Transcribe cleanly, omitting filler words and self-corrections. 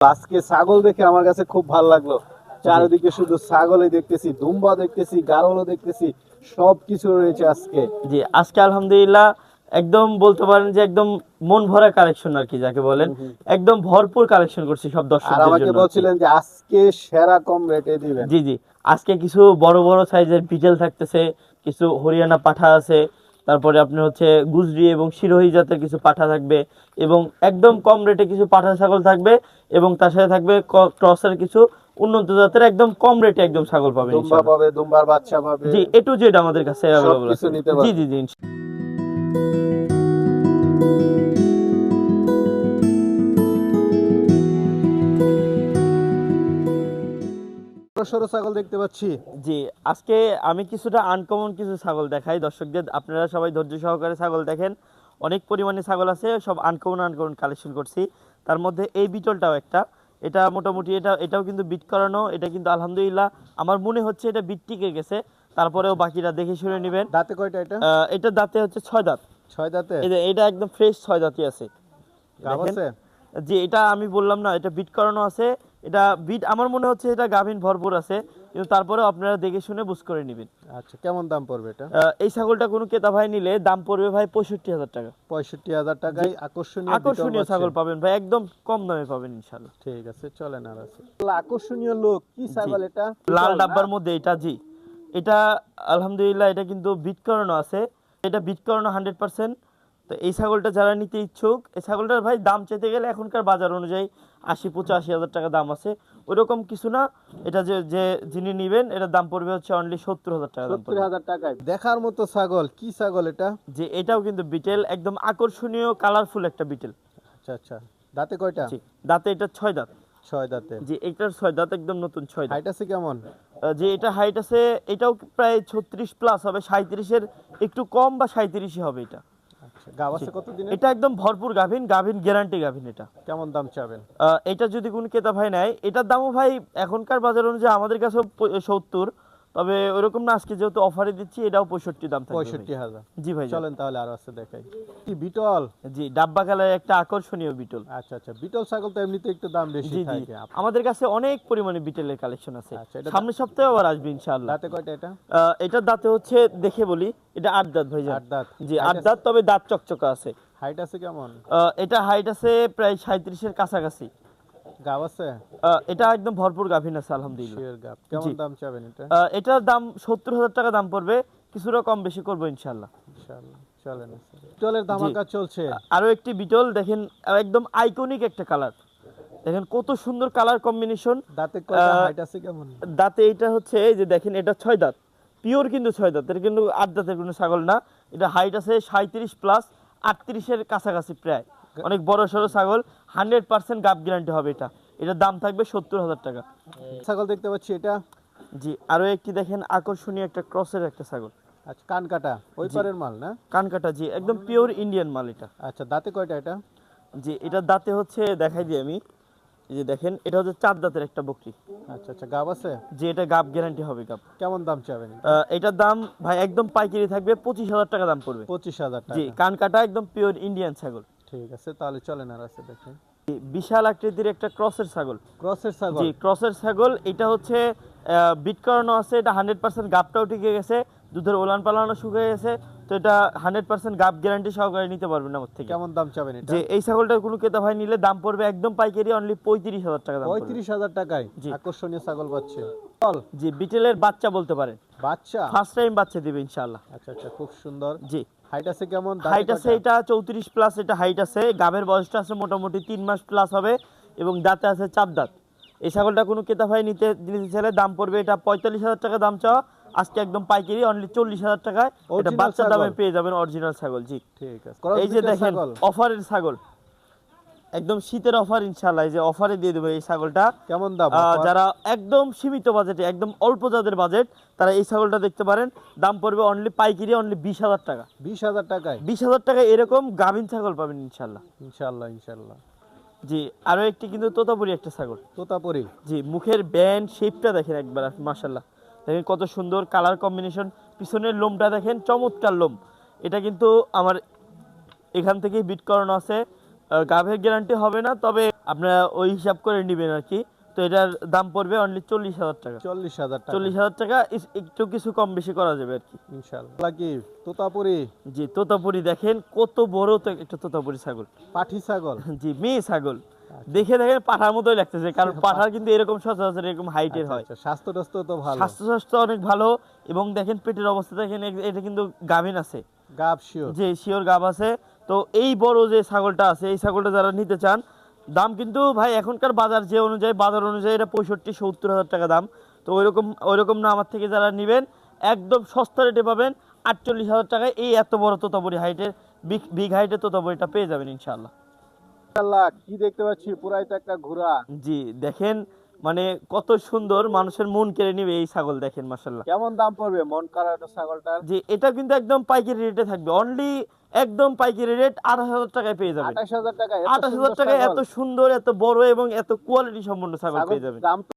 আজকে ছাগল দেখে আমার কাছে খুব ভালো লাগলো। চারিদিকে শুধু ছাগলই দেখতেছি, দুম্বা দেখতেছি, গাড়লও দেখতেছি, সবকিছু রয়েছে আজকে। জি আজকে আলহামদুলিল্লাহ একদম বলতে পারেন যে একদম মন ভরা কালেকশন আর কি যাকে বলেন, একদম ভরপুর কালেকশন করছি সব আর দর্শকদের আমাকে জন্য আর কি। বলছিলেন যে আজকে সেরা কম রেটে দিবেন। জি জি আজকে কিছু বড় বড় সাইজের বিটেল থাকতেছে, কিছু হরিয়ানা পাঠা আছে, তারপরে আপনার হচ্ছে গুজরি এবং সিরোহী জাতের কিছু পাঠা থাকবে, এবং একদম কম রেটে কিছু পাঠা ছাগল থাকবে, এবং তার সাথে থাকবে ক্রসের কিছু উন্নত জাতের একদম কম রেটে একদম ছাগল পাবেন দুম্বা ইনশাআল্লাহ। পাবে, দুম্বার বাচ্চা পাবে, জি এ টু জেড আমাদের কাছে অ্যাভেলেবল সবকিছু আছে। নিতে জি পারবে। জি জি সরো ছাগল দেখতে পাচ্ছি। জি আজকে আমি কিছুটা আনকমন কিছু ছাগল দেখাই দর্শকদের, আপনারা সবাই ধৈর্য সহকারে ছাগল দেখেন। অনেক পরিমাণে ছাগল আছে, সব আনকমন আনকমন কালেকশন করছি। তার মধ্যে এই বিটলটাও একটা, এটা মোটামুটি এটাও কিন্তু বিট করানো, এটা কিন্তু আলহামদুলিল্লাহ আমার মনে হচ্ছে এটা বিট টিকে গেছে, তারপরেও বাকিটা দেখে শুনে নেবেন। দাঁতে কয়টা এটা? এটা দাঁতে হচ্ছে 6 দাঁত। 6 দাঁতে? এটা একদম ফ্রেশ 6 দাঁতই আছে। গাব দেখেন আছে? যে এটা আমি বললাম না এটা বিট করানো আছে, এটা বিট আমার মনে হচ্ছে এটা গাভীন ভরপুর আছে, কিন্তু তারপরেও আপনারা দেখে শুনে বুঝ করে নেবেন। আচ্ছা, কেমন দাম পড়বে এটা? এই ছাগলটা কোনো ক্রেতা ভাই নিলে দাম পড়বে ভাই 65,000 টাকা। 65,000 টাকায় আকর্ষণীয় বিটল আকর্ষণীয় বাচ্চা। ছাগল পাবেন ভাই, একদম কম দামে পাবেন ইনশাআল্লাহ। ঠিক আছে, চলেন আর আছে। আকর্ষণীয় লোক কি ছাগল এটা? লাল বিটল ডাব্বার না? মধ্যে এটা, জি এটা আলহামদুলিল্লাহ এটা কিন্তু বিট করানো আছে, এটা বিট করানো 100%। তো এই ছাগলটা যারা নিতে ইচ্ছুক, এই ছাগলটার ভাই দাম চাইতে গেলে এখনকার বাজার অনুযায়ী 80-85,000 টাকা দাম আছে, ওইরকম কিছু না। এটা যে যে যিনি নেবেন এটার দাম পড়বে হচ্ছে অনলি 70,000 টাকা দাম পড়বে। 70,000 টাকায় দেখার মতো ছাগল। কি ছাগল এটা? যে এটাও কিন্তু বিটেল, একদম আকর্ষণীয় কালারফুল একটা বিটেল। আচ্ছা আচ্ছা, দাঁতে কয়টা? জি দাঁতে এটা 6 দাঁত। 6 দাঁতে। জি এটার 6 দাঁত, একদম নতুন 6 দাঁত। হাইট আছে কেমন? যে এটা হাইট আছে, এটাও প্রায় 36 প্লাস হবে, 37-এর একটু কম বা 37ই হবে এটা। আচ্ছা, গাব আছে কত দিনে? এটা একদম ভরপুর গাভীন, গাভীন গ্যারান্টি গাভীন এটা। কেমন দাম চাবেন? এটা যদি কোনো ক্রেতা ভাই নেয়, এটার দামও ভাই এখনকার বাজার অনুযায়ী আমাদের কাছে 70, তবে ওইরকম না, আজকে যেহেতু অফারে দিচ্ছি এটাও 65 দাম থাকবে ভাই। 65,000। জি ভাই চলেন তাহলে আরো আছে দেখাই। কি বিটল? জি ডাব্বা কালার একটা আকর্ষণীয় বিটল। আচ্ছা আচ্ছা, বিটল ছাগল তো এমনিতে একটু দাম বেশি জি জি থাকে। আমাদের কাছে অনেক পরিমাণে বিটেলের কালেকশন আছে, আচ্ছা, এটা সামনের সপ্তাহে আবার আসবে ইনশাআল্লাহ। দাঁতে কয়টা এটা? এটার দাঁতে হচ্ছে দেখে বলি, এটা 8 দাঁত ভাইজান। 8 দাঁত। জি 8 দাঁত, তবে দাঁত চকচকা আছে। হাইট আছে কেমন? এটা হাইট আছে প্রায় 37-এর কাছাকাছি। গাব আছে? এটা একদম ভরপুর গাভীন আছে আলহামদুলিল্লাহ। শিওর গাব। কেমন জি। দাম চাবেন এটা? এটার দাম 70,000 টাকা দাম পড়বে, কিছুটা কম বেশি করবো ইনশাআল্লাহ। ইনশাআল্লাহ, চলেন আছে। বিটলের ধামাকা চলছে। আরো একটি বিটল দেখেন, একদম আইকনিক একটা কালার, দেখেন কত সুন্দর কালার কম্বিনেশন। দাঁতে কয়টা? হাইট আছে কেমন? দাঁতে এটা হচ্ছে এই যে দেখেন, এটা 6 দাঁত পিওর, কিন্তু 6 দাঁত, এটা কিন্তু 8 দাঁতের কোনো ছাগল না। এটা হাইট আছে 37 প্লাস, 38-এর কাছাকাছি প্রায়, অনেক বড় সড়ো ছাগল, 100% গাব গ্যারান্টি হবে এটা। এটার দাম থাকবে 70,000 টাকা। ছাগল দেখতে পাচ্ছি এটা। জি আরো একটি দেখেন আকর্ষণীয় একটা ক্রসের একটা ছাগল। আচ্ছা, কান কাটা ওই পারের মাল না? কানকাটা, জি একদম পিওর ইন্ডিয়ান মাল এটা। আচ্ছা, দাঁতে কয়টা এটা? জি এটার দাঁতে হচ্ছে দেখাই দিই আমি, এই যে দেখেন এটা হচ্ছে 4 দাঁতের একটা বকরি। আচ্ছা আচ্ছা, গাব আছে? যে এটা গাব গ্যারান্টি হবে গাব। কেমন দাম চাবেন? এটার দাম ভাই একদম পাইকারি থাকবে 25,000 টাকা দাম পড়বে। 25,000 জি টাকা। কানকাটা একদম পিওর ইন্ডিয়ান ছাগল। ঠিক আছে, তাহলে চলেন আর আছে দেখেন। বিশাল আকৃতির একটা ক্রসের ছাগল। ক্রসের ছাগল? জি ক্রসের ছাগল, এটা হচ্ছে বিট করানো আছে, এটা 100% গাবটাও টিকে গেছে, দুধের ওলান পালানো শুকিয়ে গেছে, তো এটা 100% গাব গ্যারান্টি সহকারে নিতে পারবেন আমার থেকে। কেমন দাম চাবেন এটা? যে এই ছাগলটার কোনো ক্রেতা ভাই নিলে দাম পড়বে একদম পাইকারি অনলি 35,000 টাকা দাম পড়বে। 35,000 টাকায় জি। আকর্ষণীয় ছাগল পাচ্ছে। জি বিটেলের বাচ্চা বলতে পারেন, বাচ্চা? ফার্স্ট টাইম বাচ্চা দিবে ইনশাআল্লাহ। আচ্ছা আচ্ছা, খুব সুন্দর। জি হাইট আছে কেমন? হাইট আছে এটা 34 প্লাস, এটা হাইট আছে, গাবের বয়সটা আছে মোটামুটি 3 মাস প্লাস হবে, এবং দাঁতে আছে 4 দাঁত। এই ছাগলটা কোনো ক্রেতা ভাই নিতে চাইলে দাম পড়বে এটা 45,000 টাকা দাম চাওয়া, আজকে একদম পাইকারি অনলি 40,000 টাকায় এটা Original বাচ্চা দামে ছাগল? পেয়ে যাবেন অরিজিনাল ছাগল। জি ঠিক আছে। এই যে দেখেন অফারের ছাগল, একদম শীতের অফার ইনশাআল্লাহ, এই যে অফারে দিয়ে দেবো এই ছাগলটা। কেমন দাম? যারা একদম সীমিত বাজেটে, একদম অল্প যাদের বাজেট, তারা এই ছাগলটা দেখতে পারেন, দাম পড়বে অনলি পাইকারি অনলি 20,000 টাকা। 20,000 টাকায়? 20,000 টাকায় এরকম গাভীন ছাগল পাবেন ইনশাআল্লাহ। ইনশাআল্লাহ ইনশাআল্লাহ। জি আরো একটি কিন্তু তোতাপুরি একটা ছাগল। তোতাপুরি? জি মুখের ব্যান্ড শেপটা দেখেন একবার, মাশাআল্লাহ দেখেন কত সুন্দর কালার কম্বিনেশন, পিছনের লোমটা দেখেন চমৎকার লোম। এটা কিন্তু আমার এখান থেকেই বিট করানো আছে, গাভীর গ্যারান্টি হবে না, তবে আপনারা ওই হিসাব করে নেবেন আর কি। তো এটার দাম পড়বে অনলি 40,000 টাকা। 40,000 টাকা 40,000 টাকা, একটু কিছু কম বেশি করা যাবে আর কি। ইনশাআল্লাহ। কি তোতাপুরি জি, তোতাপুরি দেখেন কত বড় তো একটা তোতাপুরি ছাগল। পাঠি ছাগল। জি, মেয়ে ছাগল। দেখে দেখেন পাঠার মতোই লাগতেছে, কারণ পাঠার কিন্তু এরকম সচরাচর এরকম হাইটের হয়। আচ্ছা, স্বাস্থ্য টাস্থ্য তো ভালো। স্বাস্থ্য অনেক ভালো, এবং দেখেন পেটের অবস্থা দেখেন, এটা কিন্তু গাভিন আছে। গাব শিওর। যে শিওর গাব আছে। তো এই বড় যে ছাগলটা আছে, এই ছাগলটা যারা নিতে চান, দাম কিন্তু ভাই এখনকার বাজার যে অনুযায়ী, বাজার অনুযায়ী এটা 65-70 হাজার টাকা দাম। তো ওইরকম না, আমার থেকে যারা নেবেন একদম সস্তা রেটে পাবেন 48,000 টাকায় এই এত বড় তোতাপুরি হাইটের, বিগ হাইটের তোতাপুরিটা পেয়ে যাবেন ইনশাআল্লাহ। মাশাআল্লাহ, কি দেখতে পাচ্ছি, পুরাই তো একটা ঘোড়া। জি দেখেন, মানে কত সুন্দর, মানুষের মন কেড়ে নিবে এই ছাগল, দেখেন মাশাআল্লাহ। কেমন দাম পড়বে মন কাড়ানো ছাগলটার? জি, এটা কিন্তু একদম পাইকারি রেটে থাকবে, অনলি একদম পাইকারি রেট 28,000 টাকায় পেয়ে যাবেন। 28,000 টাকা? 28,000 টাকায় এত সুন্দর, এত বড় এবং এত কোয়ালিটি সম্পন্ন ছাগল পেয়ে যাবেন। দাম